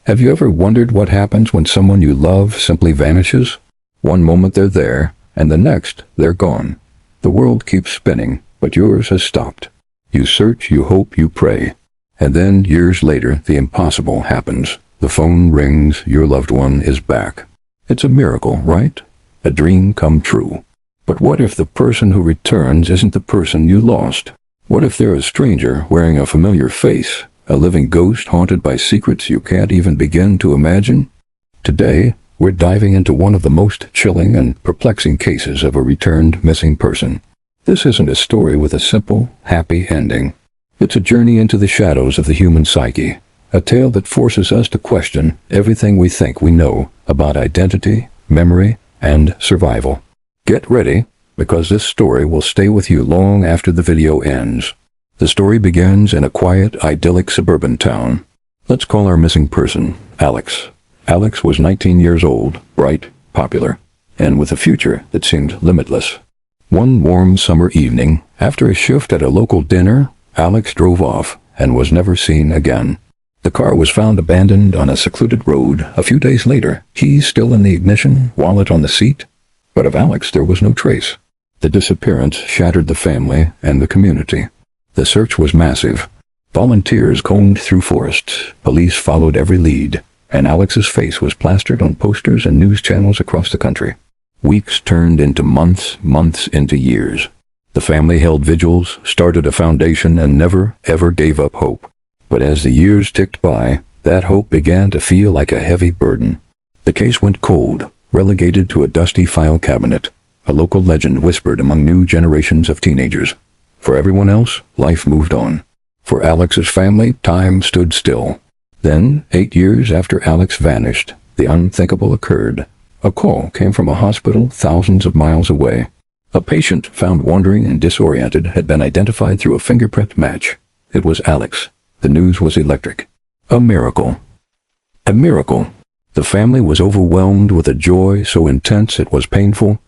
Have you ever wondered what happens when someone you love simply vanishes? One moment they're there, and the next they're gone. The world keeps spinning, but yours has stopped. You search, you hope, you pray. And then, years later, the impossible happens. The phone rings, your loved one is back. It's a miracle, right? A dream come true. But what if the person who returns isn't the person you lost? What if they're a stranger wearing a familiar face? A living ghost haunted by secrets you can't even begin to imagine? Today, we're diving into one of the most chilling and perplexing cases of a returned missing person. This isn't a story with a simple, happy ending. It's a journey into the shadows of the human psyche, a tale that forces us to question everything we think we know about identity, memory, and survival. Get ready, because this story will stay with you long after the video ends. The story begins in a quiet, idyllic suburban town. Let's call our missing person Alex. Alex was 19 years old, bright, popular, and with a future that seemed limitless. One warm summer evening, after a shift at a local dinner, Alex drove off and was never seen again. The car was found abandoned on a secluded road a few days later, keys still in the ignition, wallet on the seat. But of Alex there was no trace. The disappearance shattered the family and the community. The search was massive. Volunteers combed through forests, police followed every lead, and Alex's face was plastered on posters and news channels across the country. Weeks turned into months, months into years. The family held vigils, started a foundation, and never, ever gave up hope. But as the years ticked by, that hope began to feel like a heavy burden. The case went cold, relegated to a dusty file cabinet. A local legend whispered among new generations of teenagers. For everyone else, life moved on. For Alex's family, time stood still. Then, 8 years after Alex vanished, the unthinkable occurred. A call came from a hospital thousands of miles away. A patient found wandering and disoriented had been identified through a fingerprint match. It was Alex. The news was electric. A miracle. A miracle. The family was overwhelmed with a joy so intense it was painful.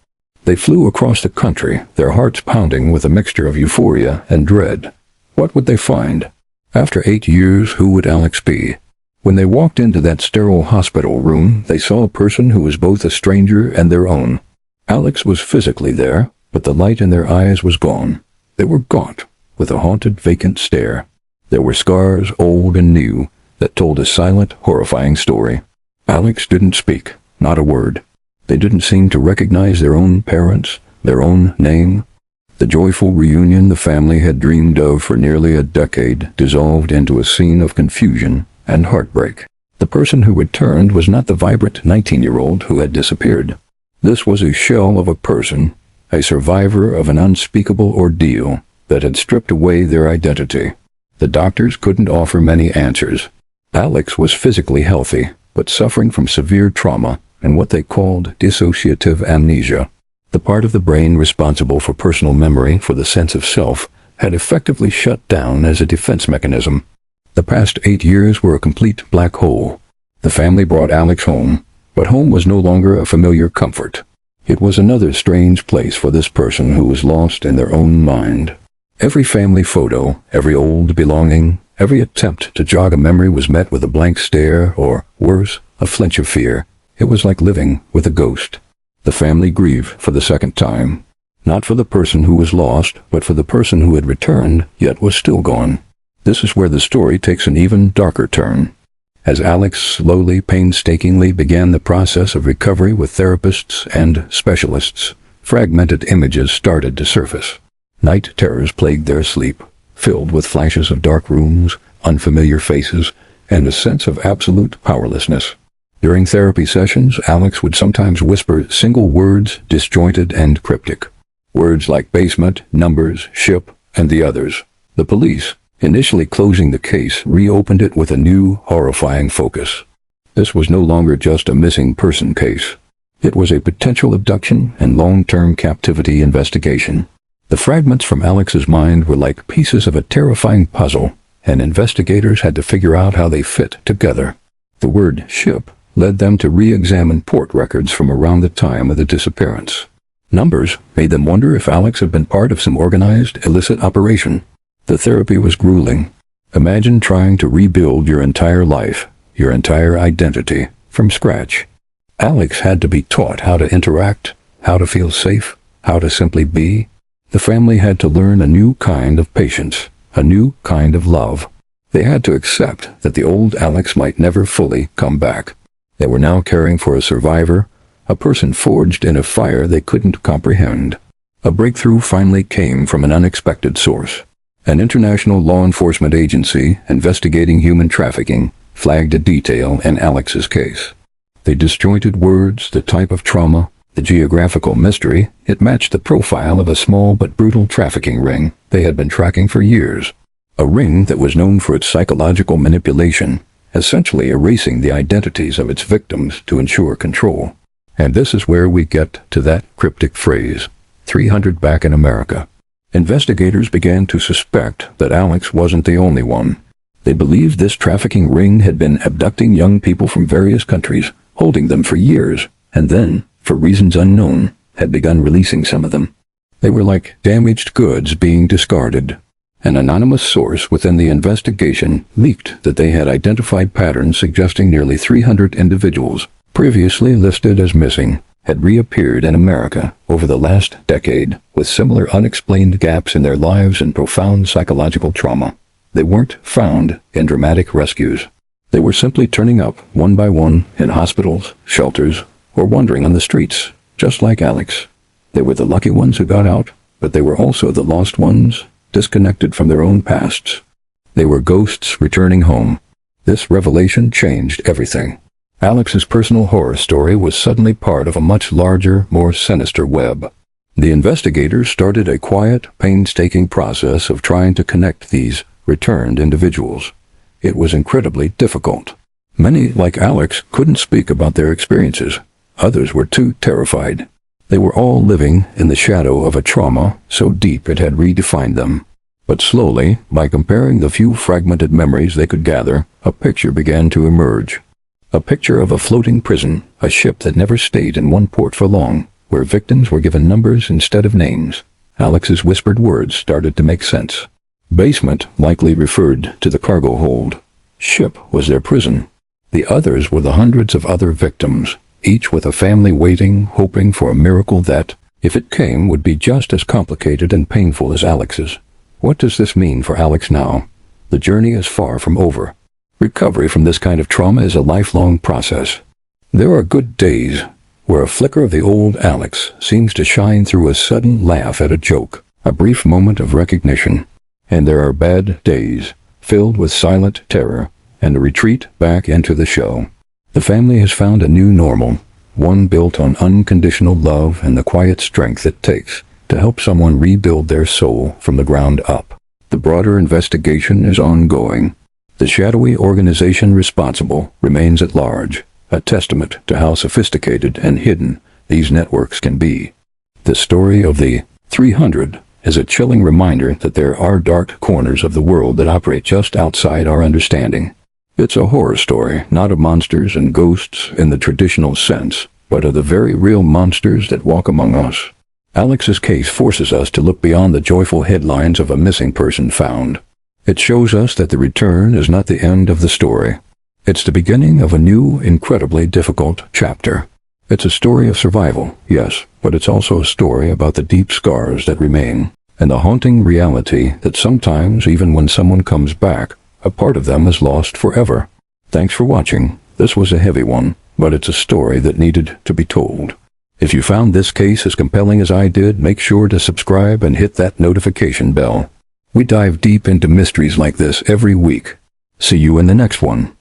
They flew across the country, their hearts pounding with a mixture of euphoria and dread. What would they find? After 8 years, who would Alex be? When they walked into that sterile hospital room, they saw a person who was both a stranger and their own. Alex was physically there, but the light in their eyes was gone. They were gaunt, with a haunted, vacant stare. There were scars, old and new, that told a silent, horrifying story. Alex didn't speak, not a word. They didn't seem to recognize their own parents, their own name. The joyful reunion the family had dreamed of for nearly a decade dissolved into a scene of confusion and heartbreak. The person who returned was not the vibrant 19-year-old who had disappeared. This was a shell of a person, a survivor of an unspeakable ordeal that had stripped away their identity. The doctors couldn't offer many answers. Alex was physically healthy, but suffering from severe trauma and what they called dissociative amnesia. The part of the brain responsible for personal memory, for the sense of self, had effectively shut down as a defense mechanism. The past 8 years were a complete black hole. The family brought Alex home, but home was no longer a familiar comfort. It was another strange place for this person who was lost in their own mind. Every family photo, every old belonging, every attempt to jog a memory was met with a blank stare or, worse, a flinch of fear. It was like living with a ghost. The family grieved for the second time, not for the person who was lost, but for the person who had returned, yet was still gone. This is where the story takes an even darker turn. As Alex slowly, painstakingly began the process of recovery with therapists and specialists, fragmented images started to surface. Night terrors plagued their sleep, filled with flashes of dark rooms, unfamiliar faces, and a sense of absolute powerlessness. During therapy sessions, Alex would sometimes whisper single words, disjointed and cryptic. Words like basement, numbers, ship, and the others. The police, initially closing the case, reopened it with a new, horrifying focus. This was no longer just a missing person case. It was a potential abduction and long-term captivity investigation. The fragments from Alex's mind were like pieces of a terrifying puzzle, and investigators had to figure out how they fit together. The word ship led them to re-examine port records from around the time of the disappearance. Numbers made them wonder if Alex had been part of some organized, illicit operation. The therapy was grueling. Imagine trying to rebuild your entire life, your entire identity, from scratch. Alex had to be taught how to interact, how to feel safe, how to simply be. The family had to learn a new kind of patience, a new kind of love. They had to accept that the old Alex might never fully come back. They were now caring for a survivor, a person forged in a fire they couldn't comprehend. A breakthrough finally came from an unexpected source. An international law enforcement agency investigating human trafficking flagged a detail in Alex's case. The disjointed words, the type of trauma, the geographical mystery, it matched the profile of a small but brutal trafficking ring they had been tracking for years. A ring that was known for its psychological manipulation, essentially erasing the identities of its victims to ensure control. And this is where we get to that cryptic phrase, 300 back in America. Investigators began to suspect that Alex wasn't the only one. They believed this trafficking ring had been abducting young people from various countries, holding them for years, and then, for reasons unknown, had begun releasing some of them. They were like damaged goods being discarded. An anonymous source within the investigation leaked that they had identified patterns suggesting nearly 300 individuals, previously listed as missing, had reappeared in America over the last decade with similar unexplained gaps in their lives and profound psychological trauma. They weren't found in dramatic rescues. They were simply turning up one by one in hospitals, shelters, or wandering on the streets, just like Alex. They were the lucky ones who got out, but they were also the lost ones, disconnected from their own pasts. They were ghosts returning home. This revelation changed everything. Alex's personal horror story was suddenly part of a much larger, more sinister web. The investigators started a quiet, painstaking process of trying to connect these returned individuals. It was incredibly difficult. Many, like Alex, couldn't speak about their experiences. Others were too terrified. They were all living in the shadow of a trauma so deep it had redefined them. But slowly, by comparing the few fragmented memories they could gather, a picture began to emerge. A picture of a floating prison, a ship that never stayed in one port for long, where victims were given numbers instead of names. Alex's whispered words started to make sense. Basement likely referred to the cargo hold. Ship was their prison. The others were the hundreds of other victims, each with a family waiting, hoping for a miracle that, if it came, would be just as complicated and painful as Alex's. What does this mean for Alex now? The journey is far from over. Recovery from this kind of trauma is a lifelong process. There are good days where a flicker of the old Alex seems to shine through a sudden laugh at a joke, a brief moment of recognition. And there are bad days, filled with silent terror, and a retreat back into the show. The family has found a new normal, one built on unconditional love and the quiet strength it takes to help someone rebuild their soul from the ground up. The broader investigation is ongoing. The shadowy organization responsible remains at large, a testament to how sophisticated and hidden these networks can be. The story of the 300 is a chilling reminder that there are dark corners of the world that operate just outside our understanding. It's a horror story, not of monsters and ghosts in the traditional sense, but of the very real monsters that walk among us. Alex's case forces us to look beyond the joyful headlines of a missing person found. It shows us that the return is not the end of the story. It's the beginning of a new, incredibly difficult chapter. It's a story of survival, yes, but it's also a story about the deep scars that remain, and the haunting reality that sometimes, even when someone comes back, a part of them is lost forever. Thanks for watching. This was a heavy one, but it's a story that needed to be told. If you found this case as compelling as I did, make sure to subscribe and hit that notification bell. We dive deep into mysteries like this every week. See you in the next one.